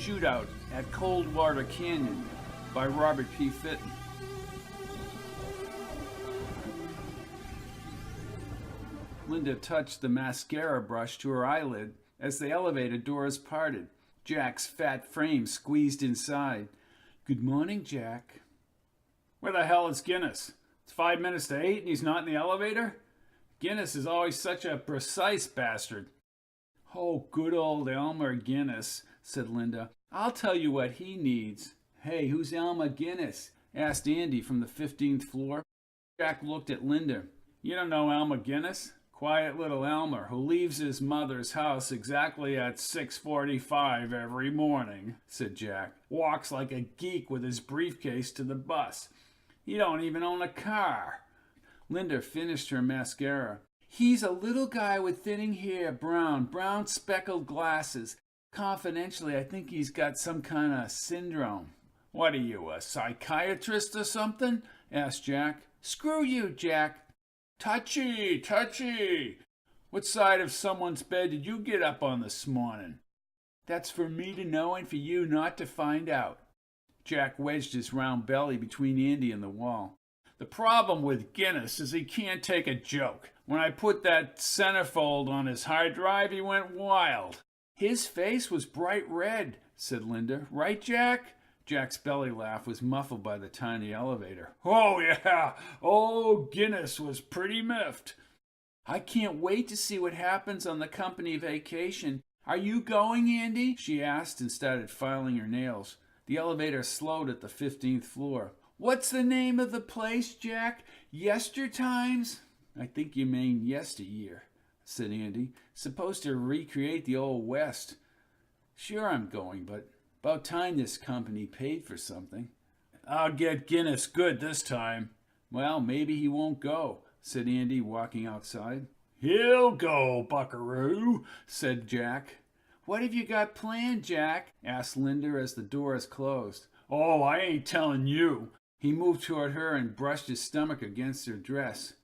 Words-Shootout at Coldwater Canyon by Robert P. Fitton. Linda touched the mascara brush to her eyelid as the elevator doors parted. Jack's fat frame squeezed inside. "Good morning, Jack." "Where the hell is Guinness? It's 5 minutes to 8 and he's not in the elevator? Guinness is always such a precise bastard." "Oh, good old Elmer Guinness," said Linda. "I'll tell you what he needs." "Hey, who's Elmer Guinness?" asked Andy from the 15th floor. Jack looked at Linda. "You don't know Elmer Guinness? Quiet little Elmer, who leaves his mother's house exactly at 6:45 every morning," said Jack. "Walks like a geek with his briefcase to the bus. He don't even own a car." Linda finished her mascara. "He's a little guy with thinning hair, brown speckled glasses. Confidentially, I think he's got some kind of syndrome." "What are you, a psychiatrist or something?" asked Jack. "Screw you, Jack." Touchy. What side of someone's bed did you get up on this morning?" "That's for me to know and for you not to find out." Jack wedged his round belly between Andy and the wall. "The problem with Guinness is he can't take a joke. When I put that centerfold on his hard drive, he went wild." "His face was bright red," said Linda. "Right, Jack?" Jack's belly laugh was muffled by the tiny elevator. "Oh, yeah. Old Guinness was pretty miffed." "I can't wait to see what happens on the company vacation. Are you going, Andy?" she asked and started filing her nails. The elevator slowed at the 15th floor. "What's the name of the place, Jack? Yestertimes?" "I think you mean yesteryear," said Andy. "Supposed to recreate the Old West." "Sure I'm going, but about time this company paid for something." "I'll get Guinness good this time." "Well, maybe he won't go," said Andy, walking outside. "He'll go, buckaroo," said Jack. "What have you got planned, Jack?" asked Linda as the doors closed. "Oh, I ain't telling you." He moved toward her and brushed his stomach against her dress.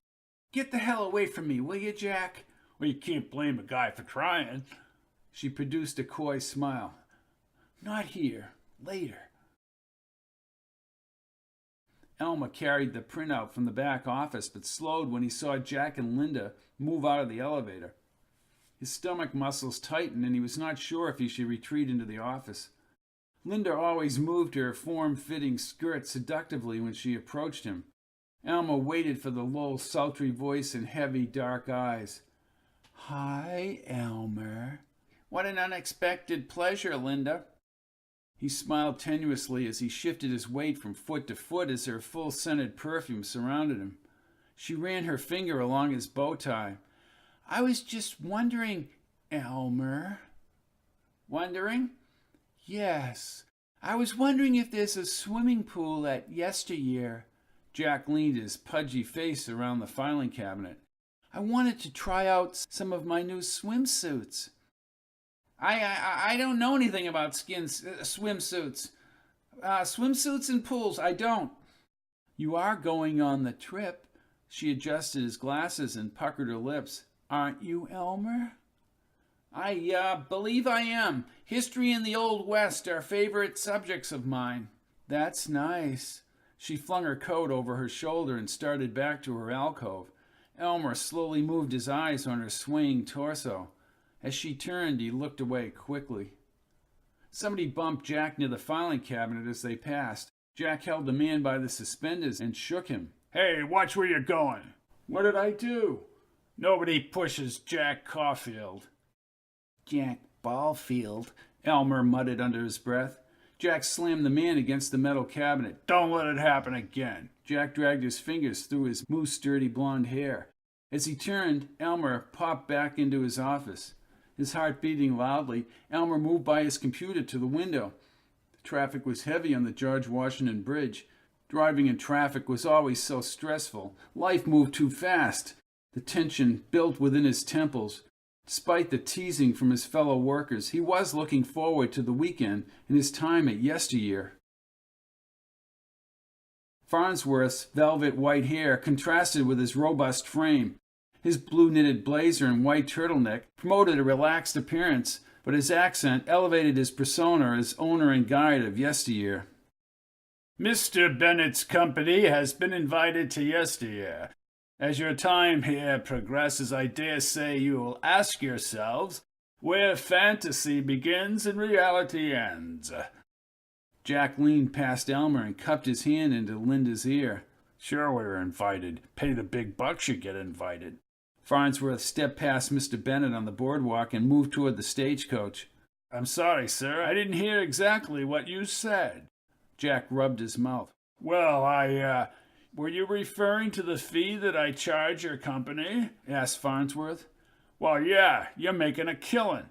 "Get the hell away from me, will you, Jack?" "Well, you can't blame a guy for trying." She produced a coy smile. "Not here. Later." Elmer carried the printout from the back office, but slowed when he saw Jack and Linda move out of the elevator. His stomach muscles tightened, and he was not sure if he should retreat into the office. Linda always moved her form-fitting skirt seductively when she approached him. Elmer waited for the low, sultry voice and heavy, dark eyes. "Hi, Elmer." "What an unexpected pleasure, Linda." He smiled tenuously as he shifted his weight from foot to foot as her full-scented perfume surrounded him. She ran her finger along his bow tie. "I was just wondering, Elmer." "Wondering?" "Yes. I was wondering if there's a swimming pool at Yesteryear." Jack leaned his pudgy face around the filing cabinet. "I wanted to try out some of my new swimsuits." I don't know anything about swimsuits. Swimsuits and pools, I don't." "You are going on the trip." She adjusted his glasses and puckered her lips. "Aren't you, Elmer?" I believe I am. History and the Old West are favorite subjects of mine." "That's nice." She flung her coat over her shoulder and started back to her alcove. Elmer slowly moved his eyes on her swaying torso. As she turned, he looked away quickly. Somebody bumped Jack near the filing cabinet as they passed. Jack held the man by the suspenders and shook him. "Hey, watch where you're going." "What did I do?" "Nobody pushes Jack Caulfield." "Jack Ballfield," Elmer muttered under his breath. Jack slammed the man against the metal cabinet. "Don't let it happen again." Jack dragged his fingers through his moose-dirty blonde hair. As he turned, Elmer popped back into his office. His heart beating loudly, Elmer moved by his computer to the window. The traffic was heavy on the George Washington Bridge. Driving in traffic was always so stressful. Life moved too fast. The tension built within his temples. Despite the teasing from his fellow workers, he was looking forward to the weekend and his time at Yesteryear. Farnsworth's velvet white hair contrasted with his robust frame. His blue knitted blazer and white turtleneck promoted a relaxed appearance, but his accent elevated his persona as owner and guide of yesteryear. Mr. Bennett's company has been invited to yesteryear. As your time here progresses, I dare say you will ask yourselves where fantasy begins and reality ends. Jack leaned past Elmer and cupped his hand into Linda's ear. Sure, we were invited. Pay the big bucks, you get invited. Farnsworth stepped past Mr. Bennett on the boardwalk and moved toward the stagecoach. I'm sorry, sir. I didn't hear exactly what you said. Jack rubbed his mouth. Well, were you referring to the fee that I charge your company? Asked Farnsworth. Well, yeah, you're making a killing.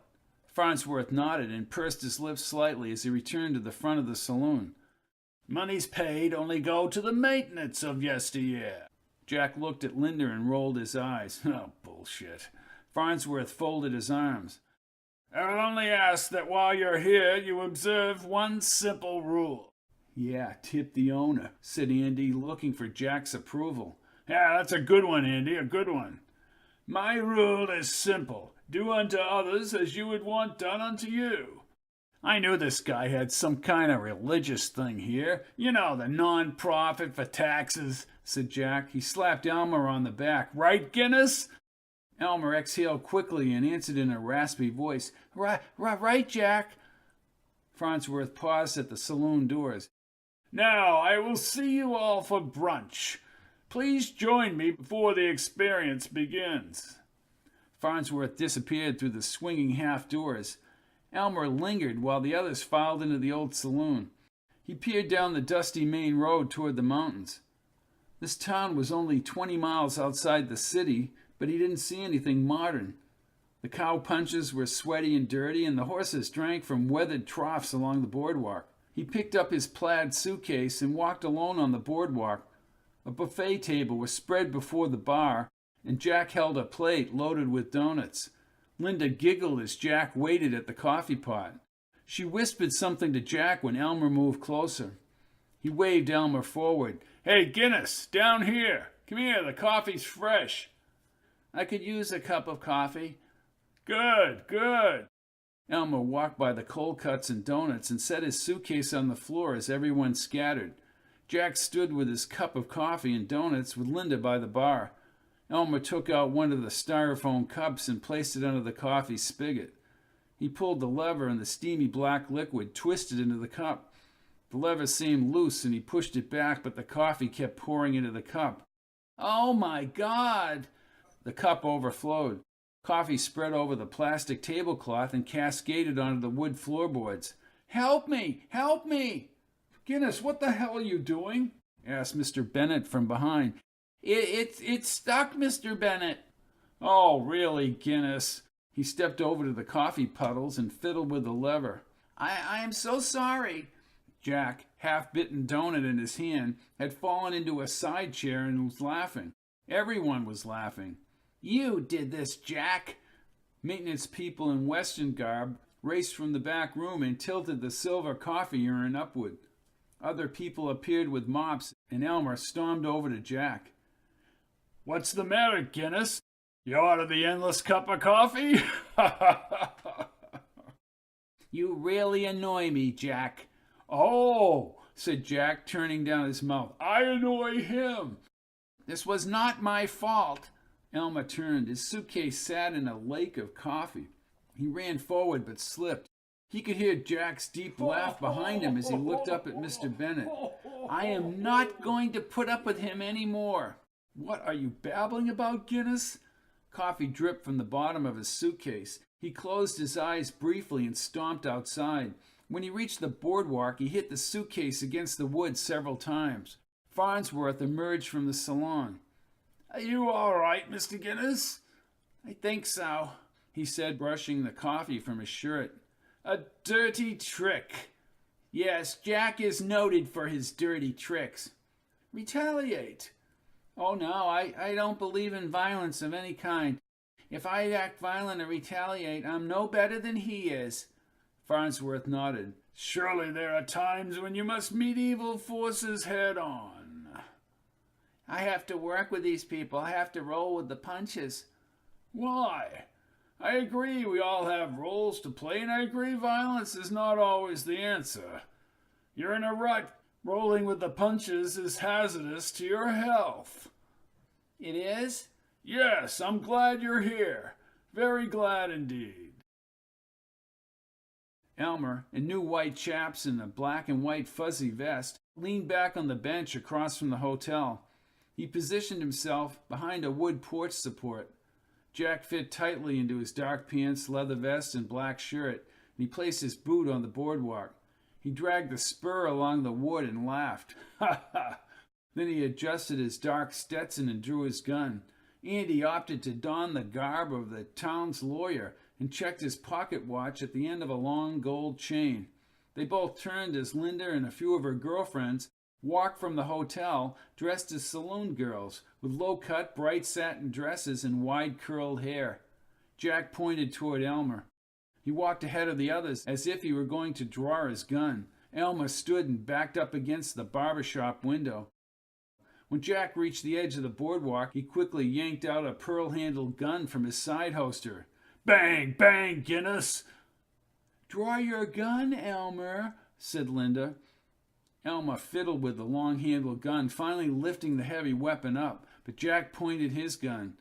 Farnsworth nodded and pursed his lips slightly as he returned to the front of the saloon. Money's paid only go to the maintenance of yesteryear. Jack looked at Linda and rolled his eyes. Oh, bullshit. Farnsworth folded his arms. I will only ask that while you're here, you observe one simple rule. Yeah, tip the owner, said Andy, looking for Jack's approval. Yeah, that's a good one, Andy, a good one. My rule is simple. Do unto others as you would want done unto you. I knew this guy had some kind of religious thing here. You know, the non-profit for taxes, said Jack. He slapped Elmer on the back. Right, Guinness? Elmer exhaled quickly and answered in a raspy voice. Right, Jack. Farnsworth paused at the saloon doors. Now, I will see you all for brunch. Please join me before the experience begins. Farnsworth disappeared through the swinging half doors. Elmer lingered while the others filed into the old saloon. He peered down the dusty main road toward the mountains. This town was only 20 miles outside the city, but he didn't see anything modern. The cow punches were sweaty and dirty, and the horses drank from weathered troughs along the boardwalk. He picked up his plaid suitcase and walked alone on the boardwalk. A buffet table was spread before the bar, and Jack held a plate loaded with donuts. Linda giggled as Jack waited at the coffee pot. She whispered something to Jack when Elmer moved closer. He waved Elmer forward. Hey, Guinness, down here. Come here, the coffee's fresh. I could use a cup of coffee. Good, good. Elmer walked by the cold cuts and donuts and set his suitcase on the floor as everyone scattered. Jack stood with his cup of coffee and donuts with Linda by the bar. Elmer took out one of the styrofoam cups and placed it under the coffee spigot. He pulled the lever and the steamy black liquid twisted into the cup. The lever seemed loose and he pushed it back, but the coffee kept pouring into the cup. Oh my God! The cup overflowed. Coffee spread over the plastic tablecloth and cascaded onto the wood floorboards. Help me! Help me! Guinness, what the hell are you doing? Asked Mr. Bennett from behind. It's stuck, Mr. Bennett. Oh, really, Guinness? He stepped over to the coffee puddles and fiddled with the lever. I am so sorry. Jack, half-bitten donut in his hand, had fallen into a side chair and was laughing. Everyone was laughing. You did this, Jack. Maintenance people in Western garb raced from the back room and tilted the silver coffee urn upward. Other people appeared with mops, and Elmer stormed over to Jack. What's the matter, Guinness? You ordered the endless cup of coffee? You really annoy me, Jack. Oh, said Jack, turning down his mouth. I annoy him. This was not my fault. Elmer turned. His suitcase sat in a lake of coffee. He ran forward but slipped. He could hear Jack's deep laugh behind him as he looked up at Mr. Bennett. I am not going to put up with him any more. What are you babbling about, Guinness? Coffee dripped from the bottom of his suitcase. He closed his eyes briefly and stomped outside. When he reached the boardwalk, he hit the suitcase against the wood several times. Farnsworth emerged from the salon. Are you all right, Mr. Guinness? I think so, he said, brushing the coffee from his shirt. A dirty trick. Yes, Jack is noted for his dirty tricks. Retaliate. Oh, no, I don't believe in violence of any kind. If I act violent or retaliate, I'm no better than he is. Farnsworth nodded. Surely there are times when you must meet evil forces head on. I have to work with these people. I have to roll with the punches. Why? I agree we all have roles to play, and I agree violence is not always the answer. You're in a rut. Rolling with the punches is hazardous to your health. It is? Yes, I'm glad you're here. Very glad indeed. Elmer, in new white chaps and a black and white fuzzy vest, leaned back on the bench across from the hotel. He positioned himself behind a wood porch support. Jack fit tightly into his dark pants, leather vest, and black shirt, and he placed his boot on the boardwalk. He dragged the spur along the wood and laughed. Ha ha! Then he adjusted his dark Stetson and drew his gun. Andy opted to don the garb of the town's lawyer and checked his pocket watch at the end of a long gold chain. They both turned as Linda and a few of her girlfriends walked from the hotel dressed as saloon girls with low-cut, bright satin dresses and wide-curled hair. Jack pointed toward Elmer. He walked ahead of the others as if he were going to draw his gun. Elmer stood and backed up against the barber-shop window. When Jack reached the edge of the boardwalk, he quickly yanked out a pearl-handled gun from his side holster. Bang! Bang, Guinness! Draw your gun, Elmer, said Linda. Elmer fiddled with the long-handled gun, finally lifting the heavy weapon up, but Jack pointed his gun.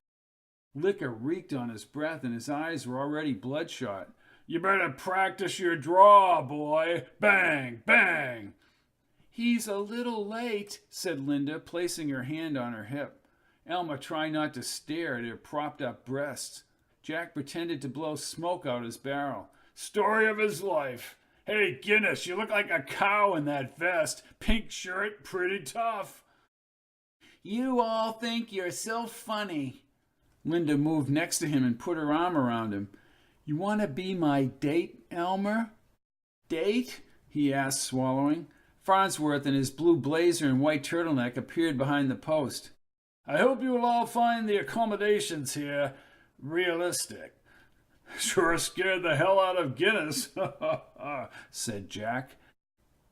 Liquor reeked on his breath, and his eyes were already bloodshot. You better practice your draw, boy. Bang! Bang! He's a little late, said Linda, placing her hand on her hip. Elmer tried not to stare at her propped-up breasts. Jack pretended to blow smoke out his barrel. Story of his life. Hey, Guinness, you look like a cow in that vest. Pink shirt, pretty tough. You all think you're so funny. Linda moved next to him and put her arm around him. You want to be my date, Elmer? Date? He asked, swallowing. Farnsworth in his blue blazer and white turtleneck appeared behind the post. I hope you will all find the accommodations here realistic. Sure scared the hell out of Guinness, said Jack.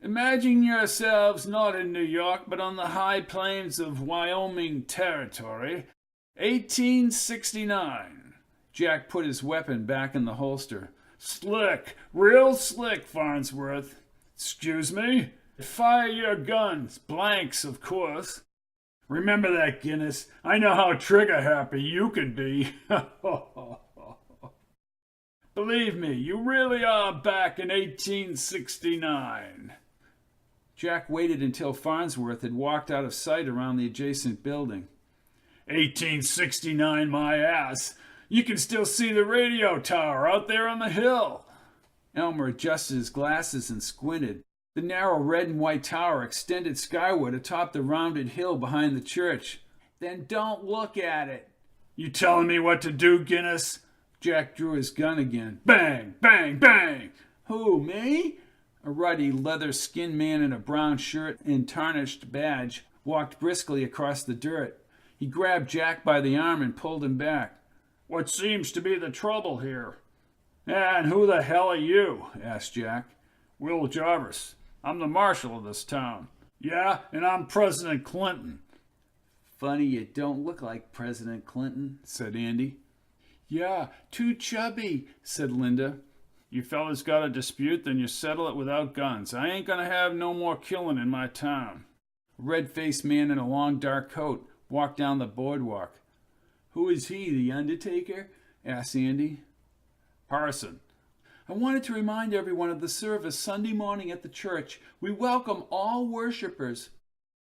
Imagine yourselves not in New York, but on the high plains of Wyoming Territory. 1869. Jack put his weapon back in the holster. Slick, real slick, Farnsworth. Excuse me? Fire your guns, blanks, of course. Remember that, Guinness. I know how trigger-happy you can be. Believe me, you really are back in 1869. Jack waited until Farnsworth had walked out of sight around the adjacent building. 1869, my ass. You can still see the radio tower out there on the hill. Elmer adjusted his glasses and squinted. The narrow red and white tower extended skyward atop the rounded hill behind the church. Then don't look at it. You telling me what to do, Guinness? Jack drew his gun again. Bang! Bang! Bang! Who, me? A ruddy, leather-skinned man in a brown shirt and tarnished badge walked briskly across the dirt. He grabbed Jack by the arm and pulled him back. What seems to be the trouble here? And who the hell are you? Asked Jack. Will Jarvis. I'm the marshal of this town. Yeah, and I'm President Clinton. Funny you don't look like President Clinton, said Andy. Yeah, too chubby, said Linda. You fellas got a dispute, then you settle it without guns. I ain't gonna have no more killing in my town. A red-faced man in a long dark coat walked down the boardwalk. Who is he, the Undertaker? Asked Andy. Parson. I wanted to remind everyone of the service Sunday morning at the church. We welcome all worshippers.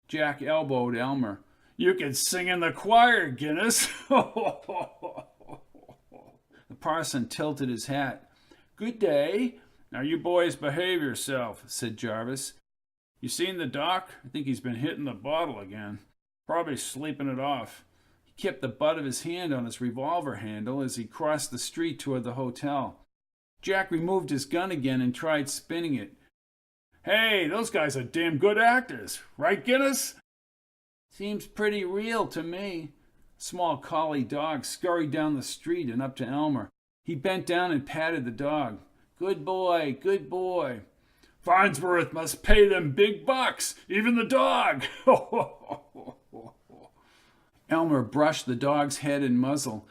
Jack elbowed Elmer. You can sing in the choir, Guinness. The parson tilted his hat. Good day. Now you boys behave yourself, said Jarvis. You seen the doc? I think he's been hitting the bottle again. Probably sleeping it off. He kept the butt of his hand on his revolver handle as he crossed the street toward the hotel. Jack removed his gun again and tried spinning it. Hey, those guys are damn good actors. Right, Guinness? Seems pretty real to me. A small collie dog scurried down the street and up to Elmer. He bent down and patted the dog. Good boy, good boy. Farnsworth must pay them big bucks, even the dog. Elmer brushed the dog's head and muzzle.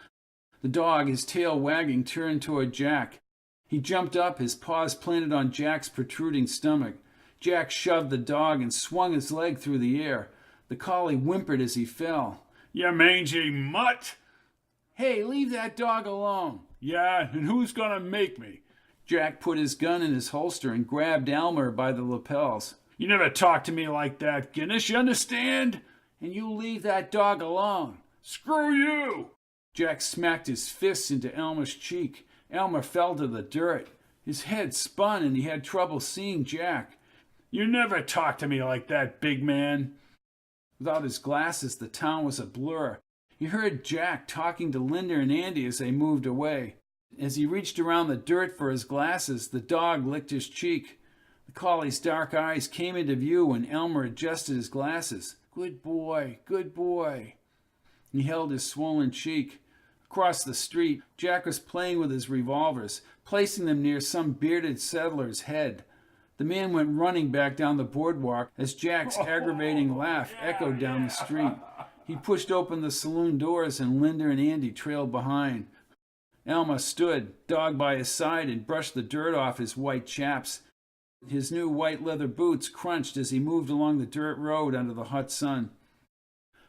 The dog, his tail wagging, turned toward Jack. He jumped up, his paws planted on Jack's protruding stomach. Jack shoved the dog and swung his leg through the air. The collie whimpered as he fell. "You mangy mutt!" "Hey, leave that dog alone." "Yeah, and who's gonna make me?" Jack put his gun in his holster and grabbed Elmer by the lapels. "You never talk to me like that, Guinness, you understand? And you leave that dog alone." "Screw you!" Jack smacked his fists into Elmer's cheek. Elmer fell to the dirt. His head spun and he had trouble seeing Jack. "You never talk to me like that, big man." Without his glasses, the town was a blur. He heard Jack talking to Linda and Andy as they moved away. As he reached around the dirt for his glasses, the dog licked his cheek. The collie's dark eyes came into view when Elmer adjusted his glasses. "Good boy, good boy." He held his swollen cheek. Across the street, Jack was playing with his revolvers, placing them near some bearded settler's head. The man went running back down the boardwalk as Jack's aggravating laugh echoed down the street. He pushed open the saloon doors and Linda and Andy trailed behind. Elmer stood, dog by his side, and brushed the dirt off his white chaps. His new white leather boots crunched as he moved along the dirt road under the hot sun.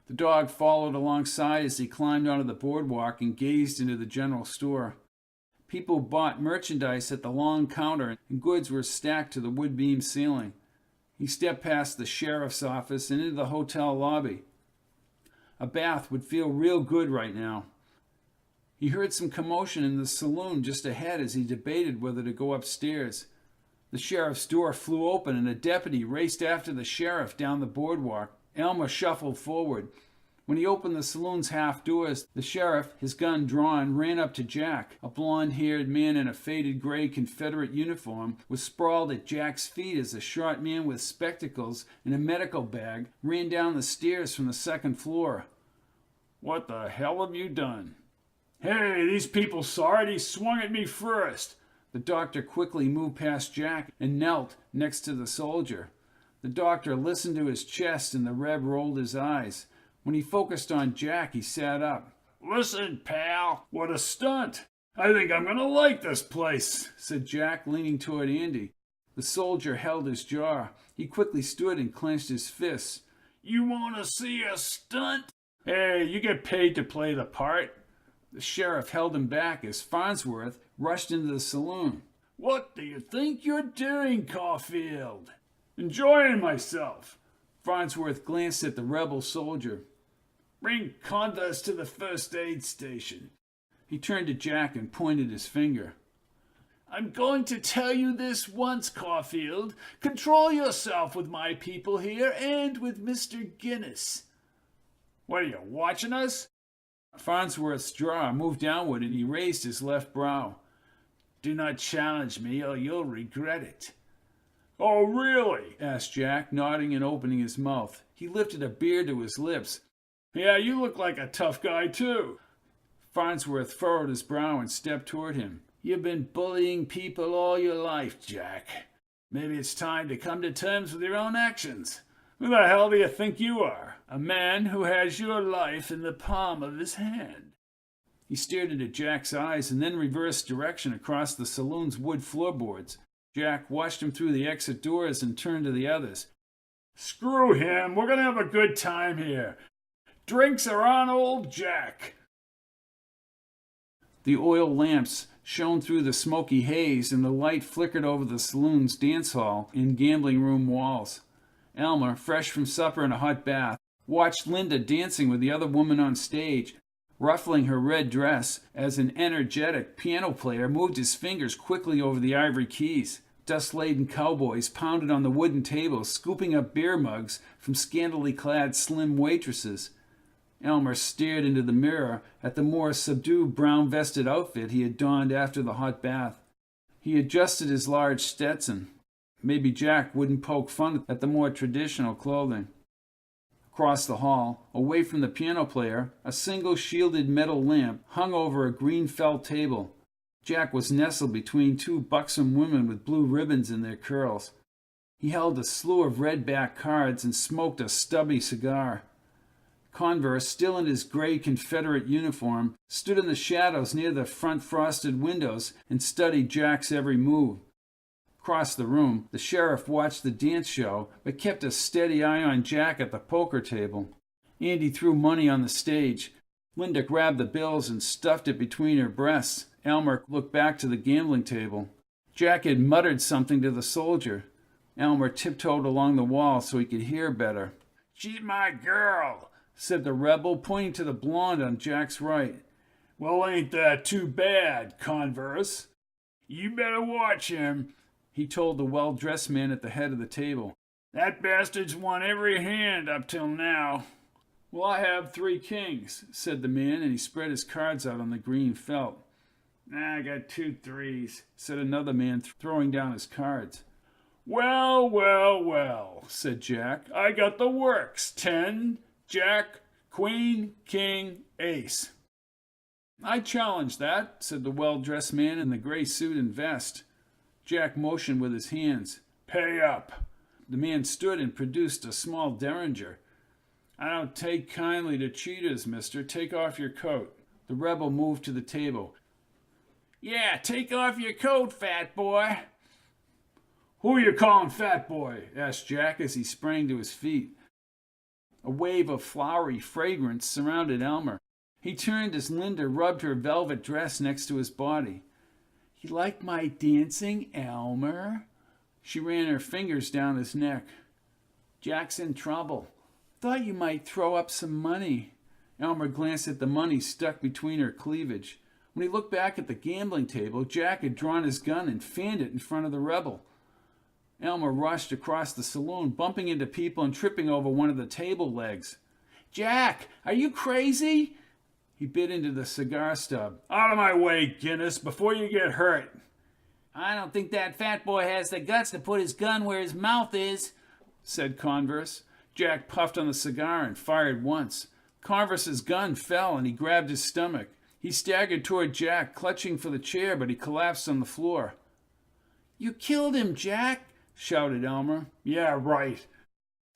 The dog followed alongside as he climbed onto the boardwalk and gazed into the general store. People bought merchandise at the long counter, and goods were stacked to the wood-beam ceiling. He stepped past the sheriff's office and into the hotel lobby. A bath would feel real good right now. He heard some commotion in the saloon just ahead as he debated whether to go upstairs. The sheriff's door flew open and a deputy raced after the sheriff down the boardwalk. Elmer shuffled forward. When he opened the saloon's half doors, the sheriff, his gun drawn, ran up to Jack. A blond-haired man in a faded gray Confederate uniform was sprawled at Jack's feet as a short man with spectacles and a medical bag ran down the stairs from the second floor. "What the hell have you done?" "Hey, these people saw it. He swung at me first." The doctor quickly moved past Jack and knelt next to the soldier. The doctor listened to his chest and the Reb rolled his eyes. When he focused on Jack, he sat up. "Listen, pal, what a stunt. I think I'm going to like this place," said Jack, leaning toward Andy. The soldier held his jaw. He quickly stood and clenched his fists. "You want to see a stunt? Hey, you get paid to play the part." The sheriff held him back as Farnsworth rushed into the saloon. "What do you think you're doing, Caulfield?" "Enjoying myself." Farnsworth glanced at the rebel soldier. "Bring Converse to the first aid station." He turned to Jack and pointed his finger. "I'm going to tell you this once, Caulfield. Control yourself with my people here and with Mr. Guinness." "What are you, watching us?" Farnsworth's jaw moved downward and he raised his left brow. "Do not challenge me or you'll regret it." "Oh, really?" asked Jack, nodding and opening his mouth. He lifted a beer to his lips. "Yeah, you look like a tough guy, too." Farnsworth furrowed his brow and stepped toward him. "You've been bullying people all your life, Jack. Maybe it's time to come to terms with your own actions. Who the hell do you think you are? A man who has your life in the palm of his hand." He stared into Jack's eyes and then reversed direction across the saloon's wood floorboards. Jack watched him through the exit doors and turned to the others. "Screw him. We're going to have a good time here. Drinks are on old Jack." The oil lamps shone through the smoky haze and the light flickered over the saloon's dance hall and gambling room walls. Elmer, fresh from supper and a hot bath, watched Linda dancing with the other woman on stage, ruffling her red dress as an energetic piano player moved his fingers quickly over the ivory keys. Dust-laden cowboys pounded on the wooden tables, scooping up beer mugs from scantily clad slim waitresses. Elmer stared into the mirror at the more subdued brown-vested outfit he had donned after the hot bath. He adjusted his large Stetson. Maybe Jack wouldn't poke fun at the more traditional clothing. Across the hall, away from the piano player, a single shielded metal lamp hung over a green felt table. Jack was nestled between two buxom women with blue ribbons in their curls. He held a slew of red-back cards and smoked a stubby cigar. Converse, still in his gray Confederate uniform, stood in the shadows near the front frosted windows and studied Jack's every move. Across the room, the sheriff watched the dance show, but kept a steady eye on Jack at the poker table. Andy threw money on the stage. Linda grabbed the bills and stuffed it between her breasts. Elmer looked back to the gambling table. Jack had muttered something to the soldier. Elmer tiptoed along the wall so he could hear better. "She's my girl," said the rebel, pointing to the blonde on Jack's right. "Well, ain't that too bad, Converse? You better watch him," he told the well-dressed man at the head of the table. "That bastard's won every hand up till now." "Well, I have 3 kings," said the man, and he spread his cards out on the green felt. "I got 2 3s, said another man, throwing down his cards. "Well, well, well," said Jack. "I got the works. 10, Jack, Queen, King, Ace." "I challenge that," said the well-dressed man in the gray suit and vest. Jack motioned with his hands. "Pay up." The man stood and produced a small derringer. "I don't take kindly to cheaters, mister. Take off your coat." The rebel moved to the table. "Yeah, take off your coat, fat boy." "Who you calling fat boy?" asked Jack as he sprang to his feet. A wave of flowery fragrance surrounded Elmer. He turned as Linda rubbed her velvet dress next to his body. "You like my dancing, Elmer?" She ran her fingers down his neck. "Jack's in trouble. Thought you might throw up some money." Elmer glanced at the money stuck between her cleavage. When he looked back at the gambling table, Jack had drawn his gun and fanned it in front of the rebel. Elmer rushed across the saloon, bumping into people and tripping over one of the table legs. "Jack, are you crazy?" He bit into the cigar stub. "Out of my way, Guinness, before you get hurt." "I don't think that fat boy has the guts to put his gun where his mouth is," said Converse. Jack puffed on the cigar and fired once. Converse's gun fell and he grabbed his stomach. He staggered toward Jack, clutching for the chair, but he collapsed on the floor. "You killed him, Jack," shouted Elmer. "Yeah, right."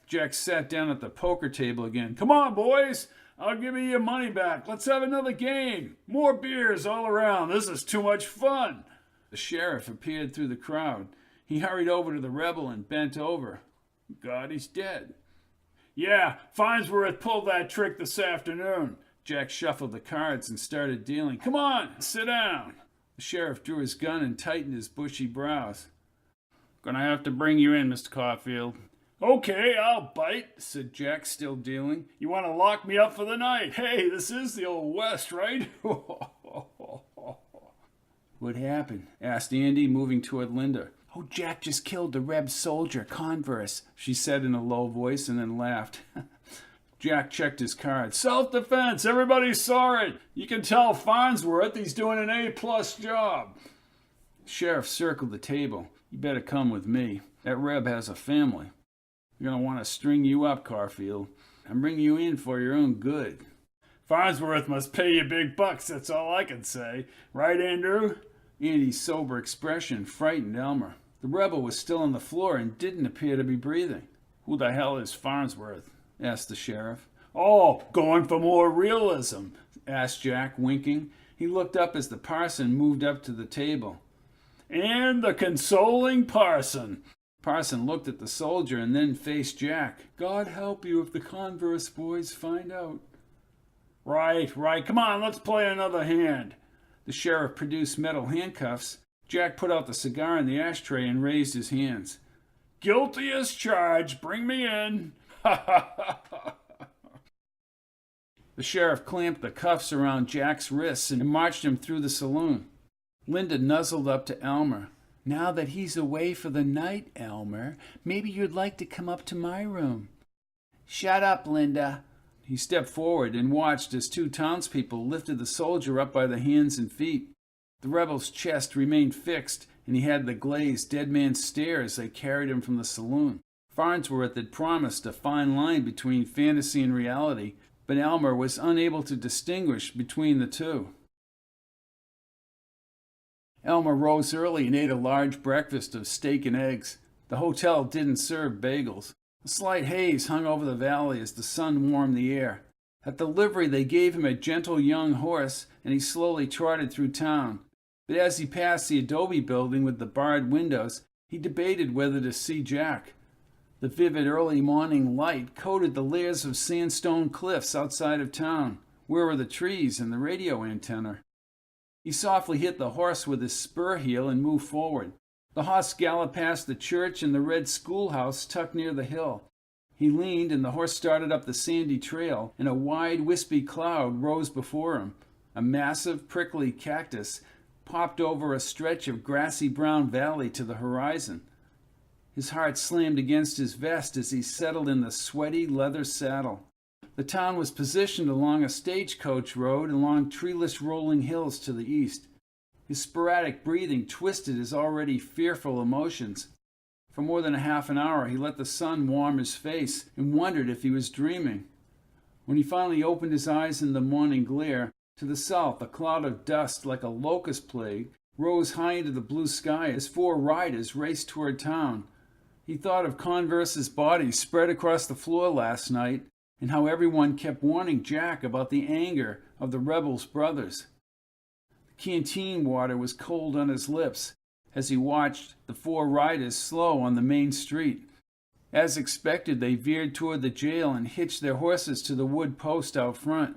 Jack sat down at the poker table again. "Come on, boys. I'll give you your money back. Let's have another game. More beers all around. This is too much fun." The sheriff appeared through the crowd. He hurried over to the rebel and bent over. "God, he's dead." "Yeah, Farnsworth pulled that trick this afternoon." Jack shuffled the cards and started dealing. "Come on, sit down." The sheriff drew his gun and tightened his bushy brows. "Gonna have to bring you in, Mr. Caulfield." "Okay, I'll bite," said Jack, still dealing. "You want to lock me up for the night? Hey, this is the Old West, right?" "What happened?" asked Andy, moving toward Linda. "Oh, Jack just killed the Reb soldier, Converse," she said in a low voice, and then laughed. Jack checked his cards. "Self-defense. Everybody saw it. You can tell Farnsworth he's doing an A-plus job." The sheriff circled the table. "You better come with me. That Reb has a family. They're going to want to string you up, Caulfield. I'm bringing you in for your own good." "Farnsworth must pay you big bucks, that's all I can say. Right, Andrew?" Andy's sober expression frightened Elmer. The rebel was still on the floor and didn't appear to be breathing. "Who the hell is Farnsworth?" asked the sheriff. "Oh, going for more realism?" asked Jack, winking. He looked up as the parson moved up to the table. "And the consoling parson." Parson looked at the soldier and then faced Jack. "God help you if the Converse boys find out." Right. Come on, let's play another hand." The sheriff produced metal handcuffs. Jack put out the cigar in the ashtray and raised his hands. "Guilty as charged. Bring me in." The sheriff clamped the cuffs around Jack's wrists and marched him through the saloon. Linda nuzzled up to Elmer. "Now that he's away for the night, Elmer, maybe you'd like to come up to my room." "Shut up, Linda." He stepped forward and watched as 2 townspeople lifted the soldier up by the hands and feet. The rebel's chest remained fixed, and he had the glazed, dead man's stare as they carried him from the saloon. Farnsworth had promised a fine line between fantasy and reality, but Elmer was unable to distinguish between the two. Elmer rose early and ate a large breakfast of steak and eggs. The hotel didn't serve bagels. A slight haze hung over the valley as the sun warmed the air. At the livery, they gave him a gentle young horse, and he slowly trotted through town. But as he passed the adobe building with the barred windows, he debated whether to see Jack. The vivid early morning light coated the layers of sandstone cliffs outside of town. Where were the trees and the radio antenna? He softly hit the horse with his spur heel and moved forward. The horse galloped past the church and the red schoolhouse tucked near the hill. He leaned, and the horse started up the sandy trail, and a wide, wispy cloud rose before him. A massive, prickly cactus popped over a stretch of grassy brown valley to the horizon. His heart slammed against his vest as he settled in the sweaty leather saddle. The town was positioned along a stagecoach road and along treeless rolling hills to the east. His sporadic breathing twisted his already fearful emotions. For more than a half an hour he let the sun warm his face and wondered if he was dreaming. When he finally opened his eyes in the morning glare, to the south a cloud of dust like a locust plague rose high into the blue sky as 4 riders raced toward town. He thought of Converse's body spread across the floor last night and how everyone kept warning Jack about the anger of the rebels' brothers. The canteen water was cold on his lips as he watched the 4 riders slow on the main street. As expected, they veered toward the jail and hitched their horses to the wood post out front.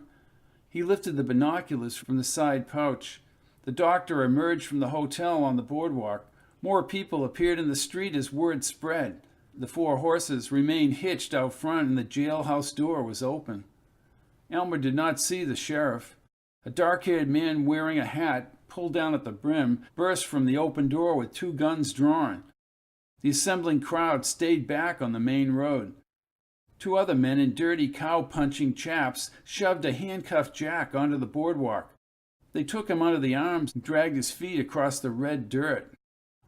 He lifted the binoculars from the side pouch. The doctor emerged from the hotel on the boardwalk. More people appeared in the street as word spread. The 4 horses remained hitched out front and the jailhouse door was open. Elmer did not see the sheriff. A dark-haired man wearing a hat, pulled down at the brim, burst from the open door with 2 guns drawn. The assembling crowd stayed back on the main road. 2 other men in dirty cow-punching chaps shoved a handcuffed Jack onto the boardwalk. They took him under the arms and dragged his feet across the red dirt.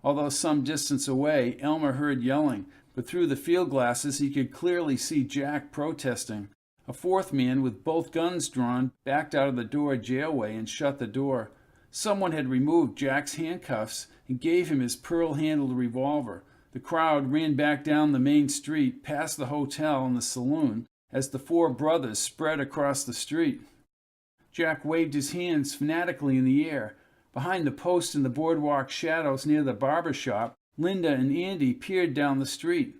Although some distance away, Elmer heard yelling, but through the field glasses he could clearly see Jack protesting. A 4th man with both guns drawn backed out of the door jailway and shut the door. Someone had removed Jack's handcuffs and gave him his pearl-handled revolver. The crowd ran back down the main street, past the hotel and the saloon, as the 4 brothers spread across the street. Jack waved his hands fanatically in the air. Behind the post in the boardwalk shadows near the barber shop, Linda and Andy peered down the street.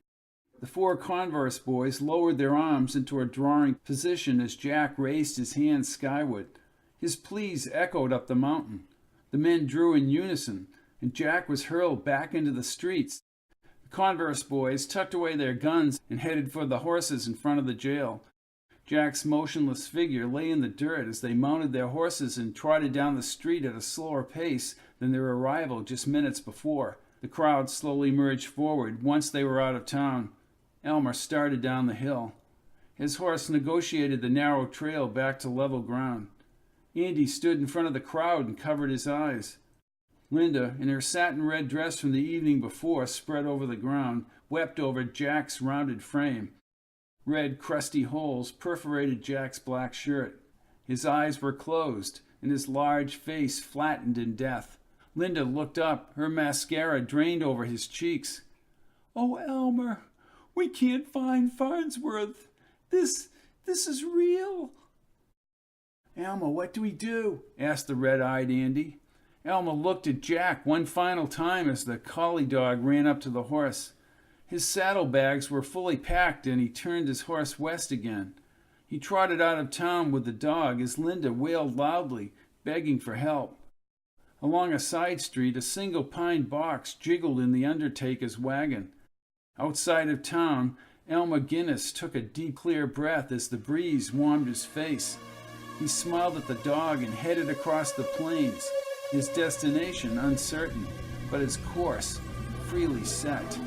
The 4 Converse boys lowered their arms into a drawing position as Jack raised his hands skyward. His pleas echoed up the mountain. The men drew in unison, and Jack was hurled back into the streets. The Converse boys tucked away their guns and headed for the horses in front of the jail. Jack's motionless figure lay in the dirt as they mounted their horses and trotted down the street at a slower pace than their arrival just minutes before. The crowd slowly merged forward once they were out of town. Elmer started down the hill. His horse negotiated the narrow trail back to level ground. Andy stood in front of the crowd and covered his eyes. Linda, in her satin red dress from the evening before spread over the ground, wept over Jack's rounded frame. Red, crusty holes perforated Jack's black shirt. His eyes were closed, and his large face flattened in death. Linda looked up, her mascara drained over his cheeks. "Oh, Elmer, we can't find Farnsworth. This is real." "Elmer, what do we do?" asked the red-eyed Andy. Elmer looked at Jack one final time as the collie dog ran up to the horse. His saddlebags were fully packed, and he turned his horse west again. He trotted out of town with the dog as Linda wailed loudly, begging for help. Along a side street, a single pine box jiggled in the undertaker's wagon. Outside of town, Elmer Guinness took a deep, clear breath as the breeze warmed his face. He smiled at the dog and headed across the plains, his destination uncertain, but his course freely set.